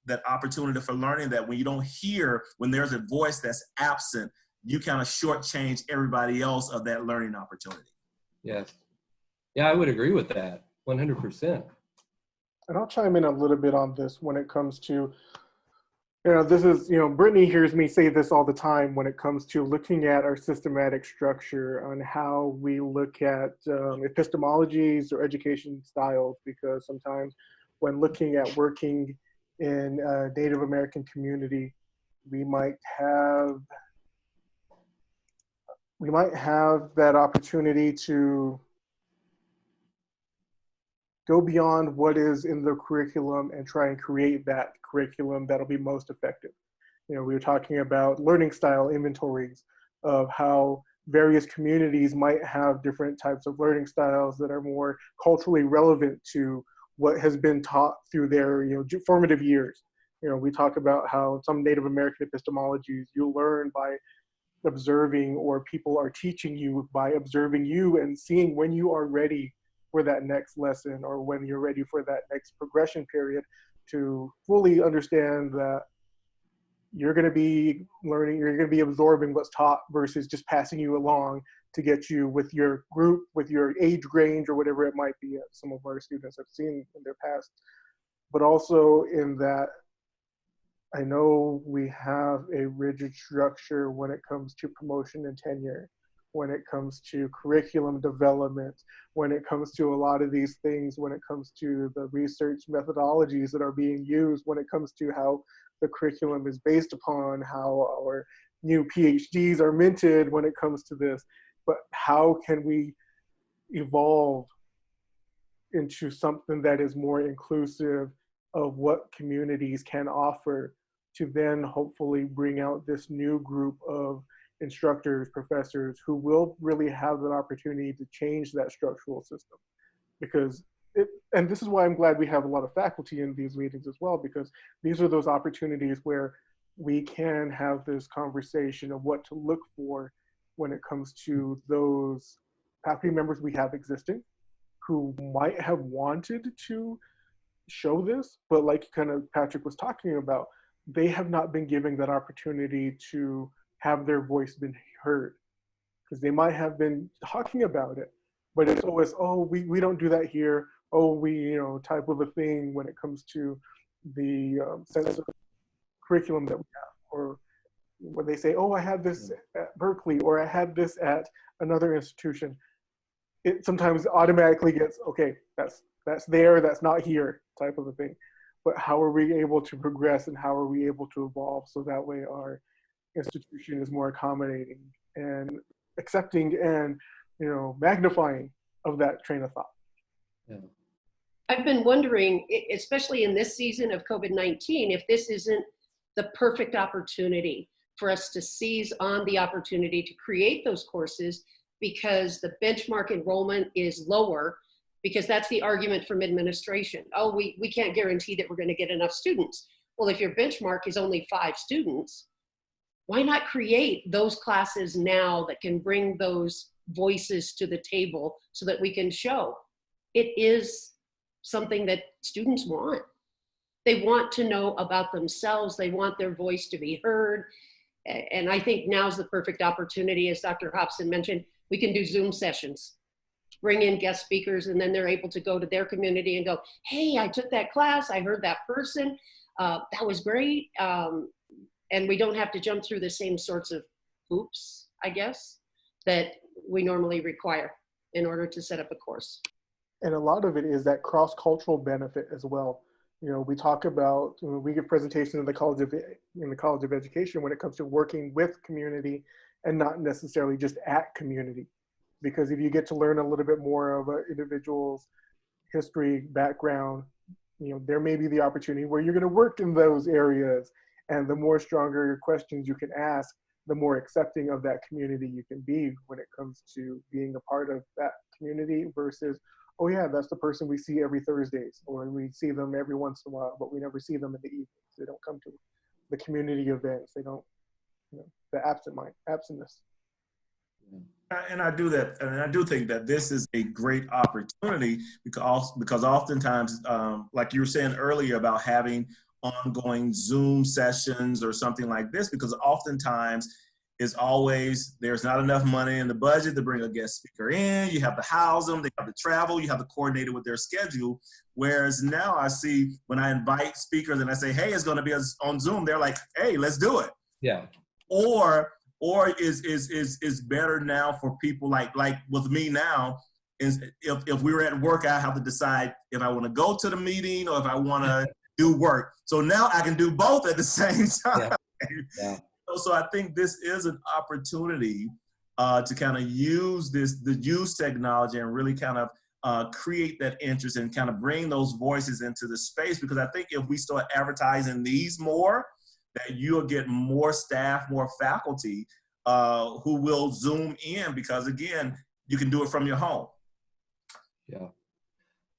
that opportunity for learning, that when you don't hear, when there's a voice that's absent, you kind of shortchange everybody else of that learning opportunity. Yes. Yeah, I would agree with that 100%. And I'll chime in a little bit on this when it comes to, this is, Brittany hears me say this all the time when it comes to looking at our systematic structure on how we look at epistemologies or education styles, because sometimes when looking at working in a Native American community, we might have that opportunity to go beyond what is in the curriculum and try and create that curriculum that'll be most effective. We were talking about learning style inventories of how various communities might have different types of learning styles that are more culturally relevant to what has been taught through their formative years. We talk about how some Native American epistemologies you learn by observing, or people are teaching you by observing you and seeing when you are ready for that next lesson, or when you're ready for that next progression period, to fully understand that you're going to be learning, you're going to be absorbing what's taught versus just passing you along to get you with your group, with your age range, or whatever it might be, some of our students have seen in their past. But also in that, I know we have a rigid structure when it comes to promotion and tenure, when it comes to curriculum development, when it comes to a lot of these things, when it comes to the research methodologies that are being used, when it comes to how the curriculum is based upon, how our new PhDs are minted when it comes to this. But how can we evolve into something that is more inclusive of what communities can offer, to then hopefully bring out this new group of instructors, professors, who will really have an opportunity to change that structural system? Because and this is why I'm glad we have a lot of faculty in these meetings as well, because these are those opportunities where we can have this conversation of what to look for when it comes to those faculty members we have existing, who might have wanted to show this, but like kind of Patrick was talking about, they have not been given that opportunity to have their voice been heard, because they might have been talking about it, but it's always, oh, we don't do that here. Oh, we, type of a thing when it comes to the sense of curriculum that we have, or when they say, oh, I had this at Berkeley, or I had this at another institution, it sometimes automatically gets, okay, that's there, that's not here, type of a thing. But how are we able to progress, and how are we able to evolve so that way our institution is more accommodating and accepting and, you know, magnifying of that train of thought? Yeah. I've been wondering, especially in this season of COVID-19, if this isn't the perfect opportunity for us to seize on the opportunity to create those courses, because the benchmark enrollment is lower, because that's the argument from administration. Oh, we can't guarantee that we're going to get enough students. Well, if your benchmark is only 5 students, why not create those classes now that can bring those voices to the table so that we can show it is something that students want. They want to know about themselves. They want their voice to be heard. And I think now's the perfect opportunity, as Dr. Hobson mentioned. We can do Zoom sessions, bring in guest speakers, and then they're able to go to their community and go, hey, I took that class, I heard that person, that was great. And we don't have to jump through the same sorts of hoops, I guess, that we normally require in order to set up a course. And a lot of it is that cross-cultural benefit as well. You know, we talk about, we give presentations in the College of Education when it comes to working with community and not necessarily just at community. Because if you get to learn a little bit more of an individual's history, background, you know, there may be the opportunity where you're going to work in those areas. And the more stronger questions you can ask, the more accepting of that community you can be when it comes to being a part of that community versus, oh yeah, that's the person we see every Thursdays, or we see them every once in a while, but we never see them in the evenings. They don't come to the community events. They don't, you know, the absentness. And I do that, and I do think that this is a great opportunity because oftentimes, like you were saying earlier about having ongoing Zoom sessions or something like this, because oftentimes it's always, there's not enough money in the budget to bring a guest speaker in. You have to house them, they have to travel, you have to coordinate it with their schedule. Whereas now I see when I invite speakers and I say, hey, it's going to be on Zoom, they're like, hey, let's do it. Yeah. Or is better now for people like with me now, is if we were at work, I have to decide if I want to go to the meeting or if I want to do work. So now I can do both at the same time. Yeah. So I think this is an opportunity to kind of use technology and really kind of create that interest and kind of bring those voices into the space. Because I think if we start advertising these more, that you'll get more staff, more faculty who will Zoom in, because again, you can do it from your home. Yeah.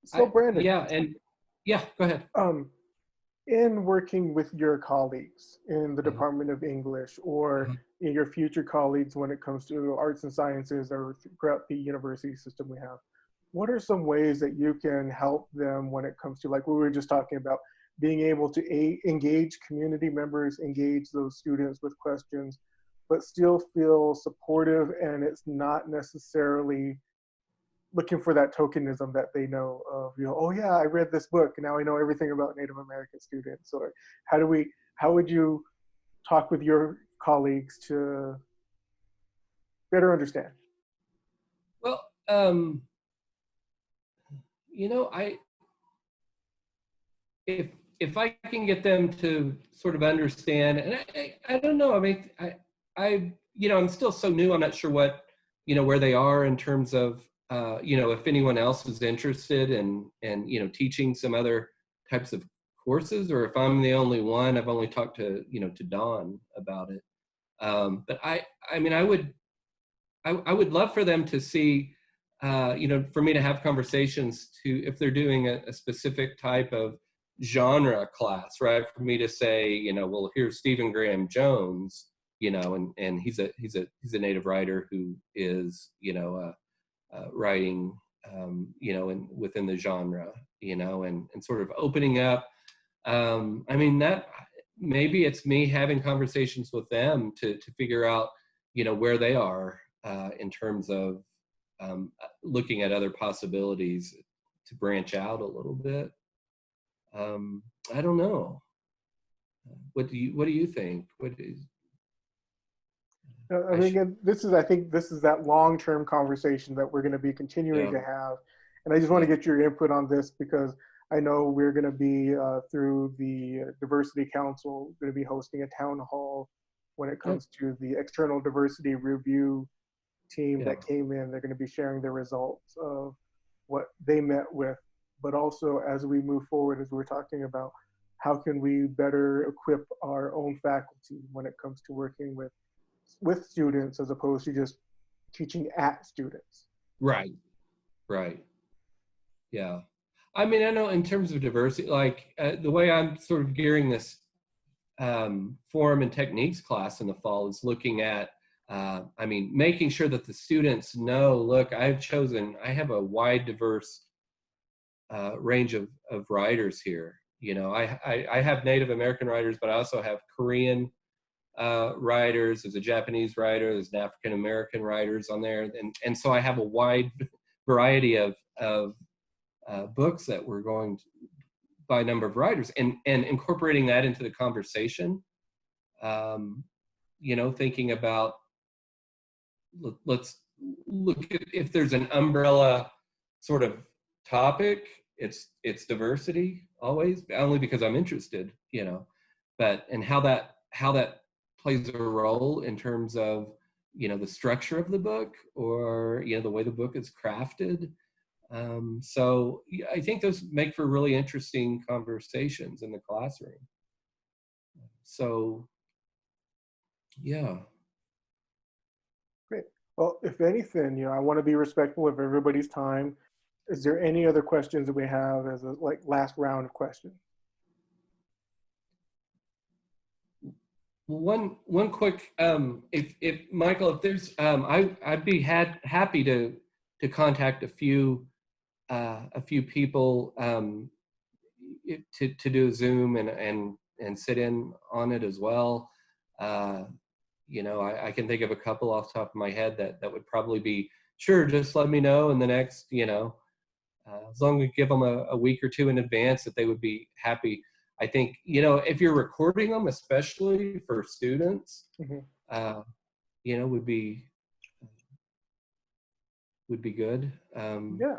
So Brandon. Go ahead. In working with your colleagues in the Department of English or in your future colleagues when it comes to arts and sciences or throughout the university system we have, what are some ways that you can help them when it comes to, like we were just talking about, being able to engage community members, engage those students with questions, but still feel supportive, and it's not necessarily looking for that tokenism that they know of, you know, oh yeah, I read this book and now I know everything about Native American students? Or how would you talk with your colleagues to better understand? Well, you know, if I can get them to sort of understand, and I don't know, I mean, you know, I'm still so new, I'm not sure what, you know, where they are in terms of, you know, if anyone else is interested in, you know, teaching some other types of courses, or if I'm the only one. I've only talked to, you know, to Dawn about it. But I mean, I would love for them to see, you know, for me to have conversations if they're doing a specific type of genre class, right? For me to say, you know, well, here's Stephen Graham Jones, you know, and he's a native writer who is, you know, writing, you know, within the genre, you know, and sort of opening up. I mean, that maybe it's me having conversations with them to figure out, you know, where they are in terms of looking at other possibilities to branch out a little bit. I don't know. What do you think? What is? I mean, again, I think this is that long-term conversation that we're going to be continuing Yeah, to have. And I just want to yeah, get your input on this because I know we're going to be, through the Diversity Council, going to be hosting a town hall when it yeah, comes to the external diversity review team yeah. that came in. They're going to be sharing the results of what they met with. But also, as we move forward, as we're talking about, how can we better equip our own faculty when it comes to working with students as opposed to just teaching at students. Right, right. Yeah. I mean, I know in terms of diversity, like the way I'm sort of gearing this form and techniques class in the fall is looking at, I mean, making sure that the students know, look, I have a wide, diverse range of writers here. You know, I have Native American writers, but I also have Korean writers. There's a Japanese writer. There's an African American writers on there, and so I have a wide variety of books that we're going to, by number of writers, and incorporating that into the conversation. You know, thinking about, let's look at, if there's an umbrella sort of topic, it's diversity always, only because I'm interested, you know, but and how that plays a role in terms of, you know, the structure of the book, or, you know, the way the book is crafted. So yeah, I think those make for really interesting conversations in the classroom. So yeah. Great. Well, if anything, I want to be respectful of everybody's time. Is there any other questions that we have as a last round of questions? One quick, if Michael, if there's, I'd be happy to contact a few people, to do a Zoom and sit in on it as well. You know, I can think of a couple off the top of my head that would probably be, sure, just let me know in the next, you know, as long as we give them a week or two in advance, that they would be happy. I think, you know, if you're recording them, especially for students, Mm-hmm. you know, would be good. Yeah,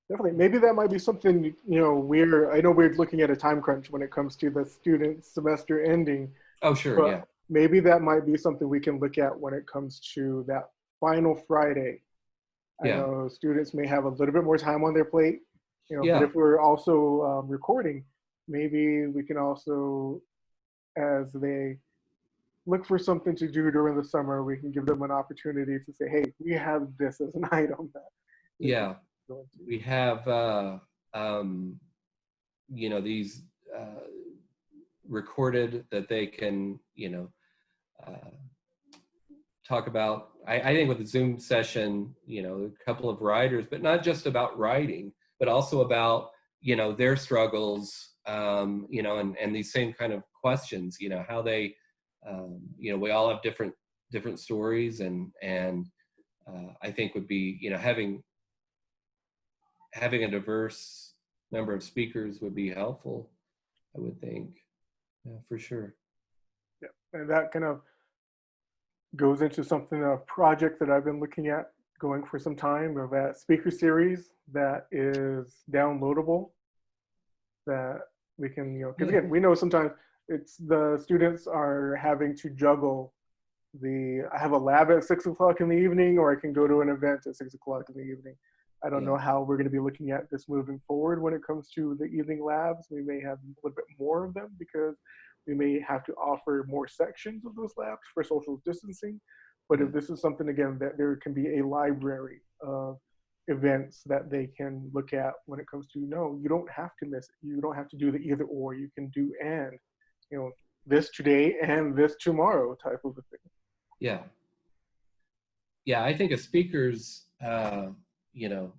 definitely. Maybe that might be something, I know we're looking at a time crunch when it comes to the student semester ending, Oh, sure, yeah, but maybe that might be something we can look at when it comes to that final Friday. I yeah, know students may have a little bit more time on their plate, but yeah, if we're also recording, maybe we can also, as they look for something to do during the summer, we can give them an opportunity to say, hey, we have this as an item that they can yeah. go into. We have, you know, these recorded that they can, you know, talk about. I think with the Zoom session, you know, a couple of writers, but not just about writing, but also about, you know, their struggles, you know, and these same kind of questions, you know, how they, you know, we all have different stories, and I think would be, you know, having a diverse number of speakers would be helpful, I would think. Yeah, for sure. Yeah, and that kind of goes into something, a project that I've been looking at going for some time, of that speaker series that is downloadable, that we can, because Yeah, again, we know sometimes it's the students are having to juggle I have a lab at 6 o'clock in the evening, or I can go to an event at 6 o'clock in the evening. I don't yeah, know how we're going to be looking at this moving forward when it comes to the evening labs. We may have a little bit more of them because we may have to offer more sections of those labs for social distancing. But yeah, if this is something, again, that there can be a library of events that they can look at when it comes to, no, you don't have to miss it. You don't have to do the either or. You can do and, this today and this tomorrow type of a thing. yeah. Yeah, I think a speaker's, you know,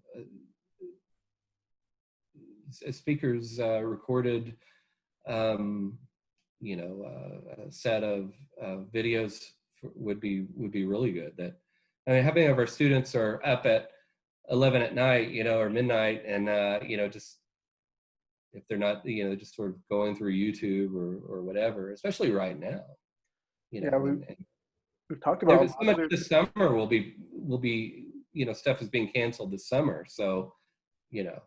a speaker's recorded, um, you know, a set of videos would be really good. That, I mean, how many of our students are up at 11 at night, you know, or midnight, and you know, just if they're not, you know, just sort of going through YouTube or whatever, especially right now, you know. Yeah, And we've talked about so much this summer will be, you know, stuff is being canceled this summer. So, you know,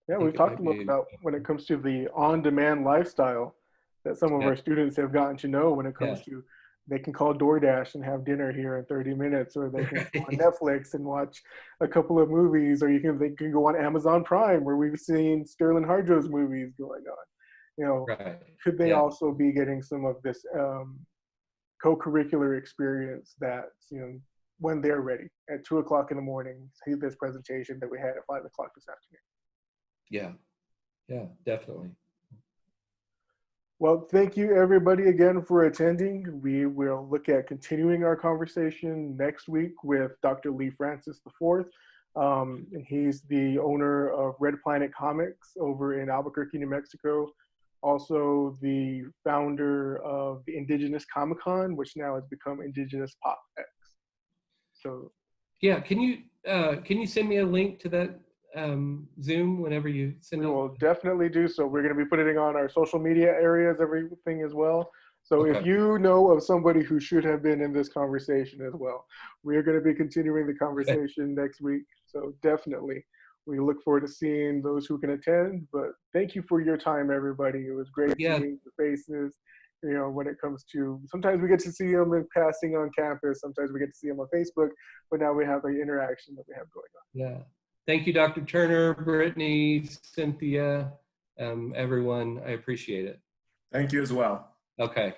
yeah, I we've think it talked might a lot be, about when it comes to the on-demand lifestyle that some of yeah, our students have gotten to know when it yeah, comes to they can call DoorDash and have dinner here in 30 minutes, or they can go on right, Netflix and watch a couple of movies, or they can go on Amazon Prime where we've seen Sterling Harjo's movies going on. You know, right, could they yeah, also be getting some of this co-curricular experience that, you know, when they're ready at 2 o'clock in the morning, see this presentation that we had at 5 o'clock this afternoon. yeah, yeah, definitely. Well, thank you everybody again for attending. We will look at continuing our conversation next week with Dr. Lee Francis IV. And he's the owner of Red Planet Comics over in Albuquerque, New Mexico. Also the founder of the Indigenous Comic Con, which now has become Indigenous Pop X. So Yeah, can you send me a link to that Zoom whenever you send we it? will definitely do so. We're going to be putting it on our social media areas, everything as well. So if Okay. you know of somebody who should have been in this conversation as well, we are going to be continuing the conversation next week. So definitely, we look forward to seeing those who can attend. But thank you for your time, everybody. It was great Yeah, seeing the faces. You know, when it comes to, sometimes we get to see them in passing on campus, sometimes we get to see them on Facebook, but now we have the interaction that we have going on. yeah. Thank you, Dr. Turner, Brittany, Cynthia, everyone. I appreciate it. Thank you as well. Okay.